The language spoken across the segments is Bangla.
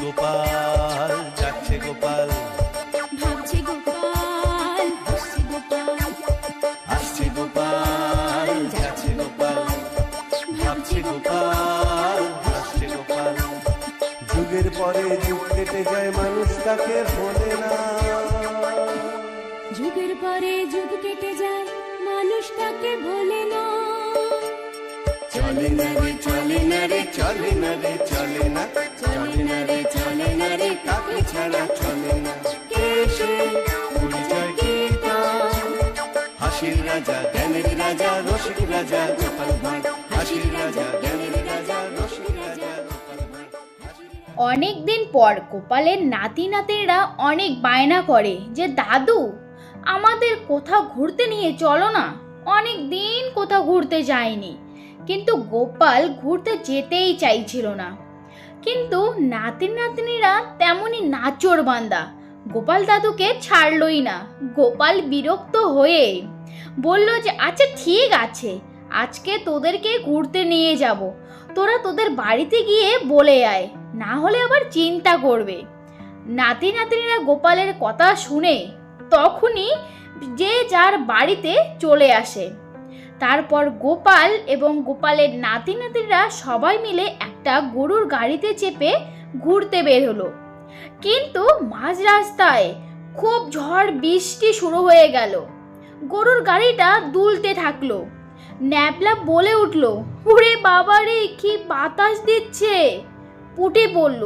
গোপাল, যাচ্ছে গোপাল, ভাবছে গোপাল, হাসছে গোপাল, আসছে গোপাল, যাচ্ছে গোপাল, ভাবছে গোপাল, হাসছে গোপাল। যুগের পরে যুগ কেটে যায়, মানুষ তাকে ভোলে না। যুগের পরে যুগ কেটে যায়, মানুষ তাকে ভোলে না। চলে না রে, চলে না রে, চলে না রে, চলে না, চলে না রে, চলে না রে, তাকে ছাড়া চলে না। কে সে? পরিচয় কীর্তন, হাসির রাজা, জ্ঞানের রাজা, রসিক রাজা গোপাল ভাঁড়। হাসির রাজা, জ্ঞানের রাজা, রসিক রাজা গোপাল ভাঁড়। অনেক দিন পর গোপালের নাতি নাতিরা অনেক বায়না করে যে দাদু আমাদের কোথাও ঘুরতে নিয়ে চলো না, অনেক দিন কোথাও ঘুরতে যায়নি। কিন্তু গোপাল ঘুরতে যেতেই চাইছিল না। কিন্তু নাতি নাতনিরা তেমনই নাচোর বান্দা, গোপাল দাদুকে ছাড়লই না। গোপাল বিরক্ত হয়ে বলল যে আচ্ছা ঠিক আছে, আজকে তোদেরকে ঘুরতে নিয়ে যাব, তোরা তোদের বাড়িতে গিয়ে বলে আয়, না হলে আবার চিন্তা করবে। নাতি নাতনিরা গোপালের কথা শুনে তখনই যে যার বাড়িতে চলে আসে। তারপর গোপাল এবং গোপালের নাতি নাতিরা সবাই মিলে একটা গরুর গাড়িতে চেপে ঘুরতে বের হলো। কিন্তু মাঝ রাস্তায় খুব ঝড় বৃষ্টি শুরু হয়ে গেল। গরুর গাড়িটা দুলতে থাকলো। ন্যাপলা বলে উঠল, ওরে বাবা রে, কি বাতাস দিচ্ছে। পুটি বলল,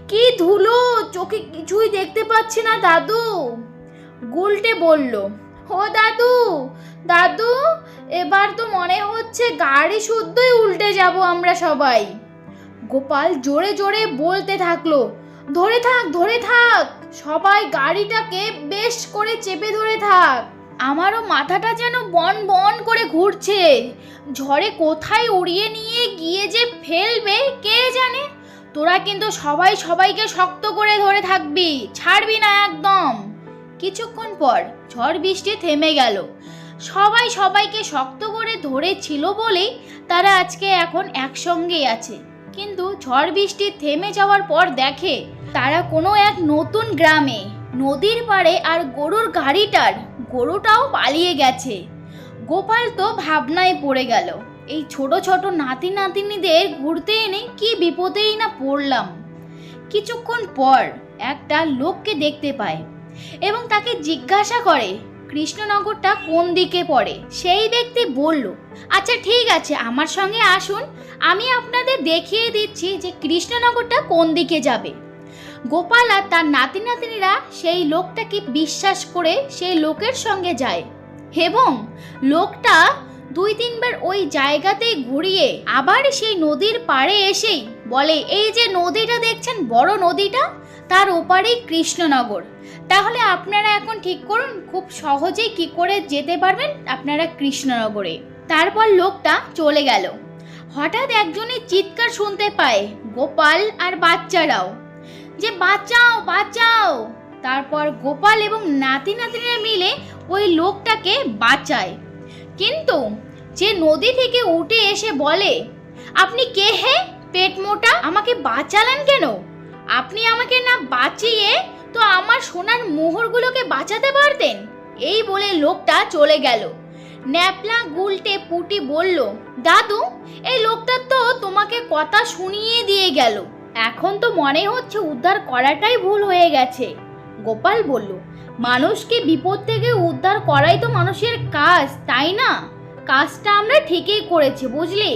কি ধুলো, চোখে কিছুই দেখতে পাচ্ছি না দাদু। গুলটে বলল, ও দাদু দাদু, এবার তো মনে হচ্ছে গাড়ি শুদ্ধই উল্টে যাব আমরা সবাই। গোপাল জোরে জোরে বলতে থাকলো, ধরে থাক ধরে থাক, সবাই গাড়িটাকে বেশ করে চেপে ধরে থাক। আমারও মাথাটা যেন বন বন করে ঘুরছে, ঝড়ে কোথায় উড়িয়ে নিয়ে গিয়ে যে ফেলবে কে জানে। তোরা কিন্তু সবাই সবাইকে শক্ত করে ধরে থাকবি, ছাড়বি না একদম। কিছুক্ষণ পর ঝড় বৃষ্টি থেমে গেল। সবাই সবাইকে শক্ত করে ধরেছিল বলেই তারা আজকে এখন একসঙ্গেই আছে। কিন্তু ঝড় বৃষ্টি থেমে যাওয়ার পর দেখে তারা কোনো এক নতুন গ্রামে, নদীর পাড়ে, আর গরুটাও পালিয়ে গেছে। গোপাল তো ভাবনায় পড়ে গেল, এই ছোট ছোট নাতি নাতিনিদের ঘুরতে এনে কি বিপদেই না পড়লাম। কিছুক্ষণ পর একটা লোককে দেখতে পায় এবং তাকে জিজ্ঞাসা করে কৃষ্ণনগরটা কোন দিকে পড়ে। সেই ব্যক্তি বলল, আচ্ছা ঠিক আছে, আমার সঙ্গে আসুন, আমি আপনাদের দেখিয়ে দিচ্ছি যে কৃষ্ণনগরটা কোন দিকে যাবে। গোপাল আর তার নাতি নাতনিরা সেই লোকটাকে বিশ্বাস করে সেই লোকের সঙ্গে যায় এবং লোকটা 2-3 বার ওই জায়গাতেই ঘুরিয়ে আবার সেই নদীর পাড়ে এসেই বলে, এই যে নদীটা দেখছেন, বড় নদীটা, তার ওপারেই কৃষ্ণনগর। তাহলে আপনারা এখন ঠিক করুন খুব সহজেই কি করে যেতে পারবেন আপনারা কৃষ্ণনগরে। তারপর লোকটা চলে গেল। হঠাৎ একজনের চিৎকার শুনতে পায় গোপাল আর বাচ্চারাও, যে বাঁচাও বাঁচাও। তারপর গোপাল এবং নাতি নাতনিরা মিলে ওই লোকটাকে বাঁচায়। কিন্তু যে নদী থেকে উঠে এসে বলে, আপনি কে হে পেট মোটা, আমাকে বাঁচালেন কেন? আপনি আমাকে না বাঁচিয়ে তো আমার সোনার মোহরগুলোকে বাঁচাতে পারতেন। এই বলে লোকটা চলে গেল। ন্যাপলা, গুলটে, পুটি বলল, দাদু এই লোকটা তো তোমাকে কথা শুনিয়ে দিয়ে গেল, এখন তো মনে হচ্ছে উদ্ধার করাটাই ভুল হয়ে গেছে। গোপাল বলল, মানুষকে বিপদ থেকে উদ্ধার করাই তো মানুষের কাজ, তাই না? কাজটা আমরা ঠিকই করেছি, বুঝলি?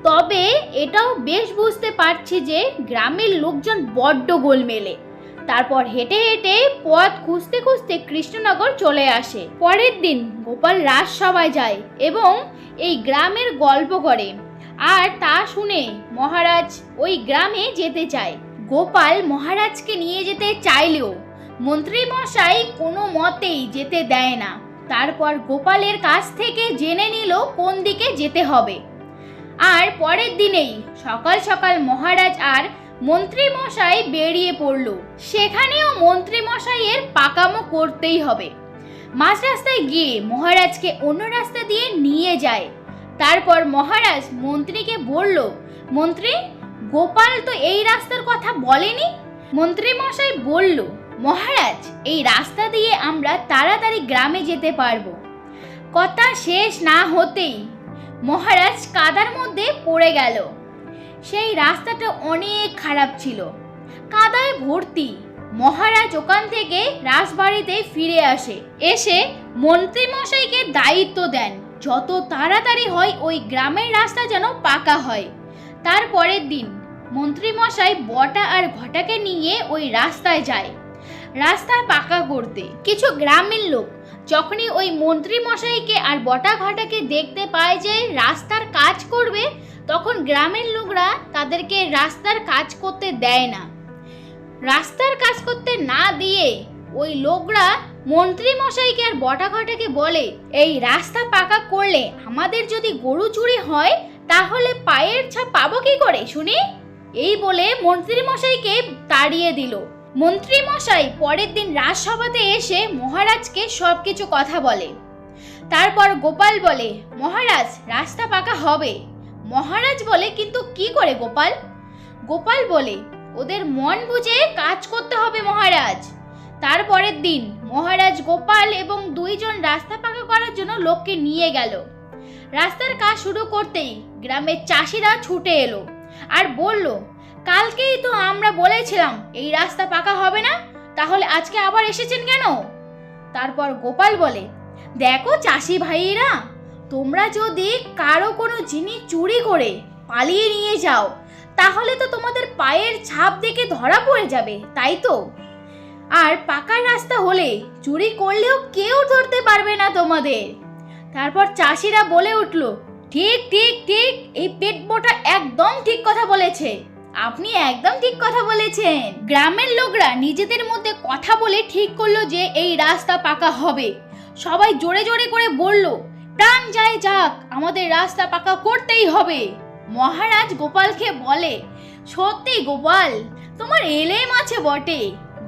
তবে এটাও বেশ বুঝতে পারছি যে গ্রামের লোকজন বড্ড গোলমেলে। তারপর হেঁটে হেঁটে পথ খুঁজতে খুঁজতে কৃষ্ণনগর চলে আসে। পরের দিন গোপাল রাজসভায় যায় এবং এই গ্রামের গল্প করে, আর তা শুনে মহারাজ ওই গ্রামে যেতে চায়। গোপাল মহারাজকে নিয়ে যেতে চাইলেও মন্ত্রী মশাই কোনো মতেই যেতে দেয় না। তারপর গোপালের কাছ থেকে জেনে নিল কোন দিকে যেতে হবে। আর পরের দিনেই সকাল সকাল মহারাজ আর মন্ত্রী মশাই বেরিয়ে পড়ল। সেখানেও মন্ত্রী মশাইয়ের পাকামো করতেই হবে। মাঝ রাস্তায় গিয়ে মহারাজকে অন্য রাস্তা দিয়ে নিয়ে যায়। তারপর মহারাজ মন্ত্রীকে বলল, মন্ত্রী গোপাল তো এই রাস্তার কথা বলেনি, মন্ত্রী মশাই বলল, মহারাজ, এই রাস্তা দিয়ে আমরা তাড়াতাড়ি গ্রামে যেতে পারবো। কথা শেষ না হতেই মহারাজ কাদার মধ্যে পড়ে গেল। সেই রাস্তাটা অনেক খারাপ ছিল, কাদায় ভর্তি। মহারাজ ওখান থেকে রাজবাড়িতে ফিরে এসে মন্ত্রী মশাইকে দায়িত্ব দেন যত তাড়াতাড়ি হয় ওই গ্রামের রাস্তা যেন পাকা হয়। তারপরের দিন মন্ত্রী মশাই বটা আর ঘটাকে নিয়ে ওই রাস্তায় যায় রাস্তা পাকা করতে। কিছু গ্রামের লোক যখনই ওই মন্ত্রী মশাইকে আর বটা ঘটাকে দেখতে পায় যে রাস্তার কাজ করবে, তখন গ্রামের লোকরা তাদেরকে রাস্তার কাজ করতে দেয় না। রাস্তার কাজ করতে না দিয়ে ওই লোকরা মন্ত্রী মশাইকে আর বটা ঘটাকে বলে, এই রাস্তা পাকা করলে আমাদের যদি গরু চুরি হয় তাহলে পায়ের ছাপ পাবো কি করে শুনি? এই বলে মন্ত্রী মশাইকে তাড়িয়ে দিল। মন্ত্রী মশাই পরের দিন রাজসভাতে এসে মহারাজকে সবকিছু কথা বলে। তারপর গোপাল বলে, মহারাজ, রাস্তা পাকা হবে। মহারাজ বলে, কিন্তু কি করে গোপাল? গোপাল বলে, ওদের মন বুঝে কাজ করতে হবে মহারাজ। তারপরের দিন মহারাজ গোপাল এবং দুইজন রাস্তা পাকা করার জন্য লোককে নিয়ে গেল। রাস্তার কাজ শুরু করতেই গ্রামের চাষিরা ছুটে এলো আর বলল, কালকেই তো আমরা বলেছিলাম এই রাস্তা পাকা হবে না, তাহলে আজকে আবার এসেছেন কেন? তারপর গোপাল বলে, দেখো চাষি ভাইয়েরা, তোমরা যদি কারো কোনো জিনিস চুরি করে পালিয়ে নিয়ে যাও তাহলে তো তোমাদের পায়ের ছাপ দেখে ধরা পড়ে যাবে, তাই তো? আর পাকা রাস্তা হলে চুরি করলেও কেউ ধরতে পারবে না তোমাদের। তারপর চাষিরা বলে উঠল, ঠিক ঠিক ঠিক, এই পেট মোটা একদম ঠিক কথা বলেছে, আপনি একদম ঠিক কথা বলেছেন। গ্রামের লোকরা নিজেদের মধ্যে কথা বলে ঠিক করলো যে এই রাস্তা পাকা হবে। সবাই জোরে জোরে করে বলল, প্রাণ যায় যাক, আমাদের রাস্তা পাকা করতেই হবে। মহারাজ গোপালকে বলে, সত্যি গোপাল, তোমার এলেম আছে বটে।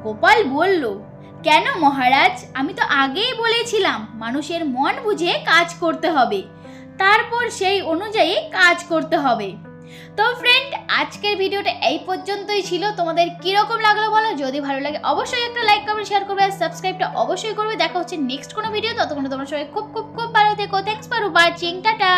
গোপাল বলল, কেন মহারাজ, আমি তো আগেই বলেছিলাম মানুষের মন বুঝে কাজ করতে হবে, তারপর সেই অনুযায়ী কাজ করতে হবে। তো ফ্রেন্ড, আজকের ভিডিওটা এই পর্যন্তই ছিল। তোমাদের কিরকম লাগলো বলো, যদি ভালো লাগে অবশ্যই একটা লাইক কমেন্ট শেয়ার করবে আর সাবস্ক্রাইবটা অবশ্যই করবে। দেখা হচ্ছে নেক্সট কোনো ভিডিও, ততক্ষণ তোমরা সবাই খুব খুব খুব ভালো থেকো। Thanks for watching, tata.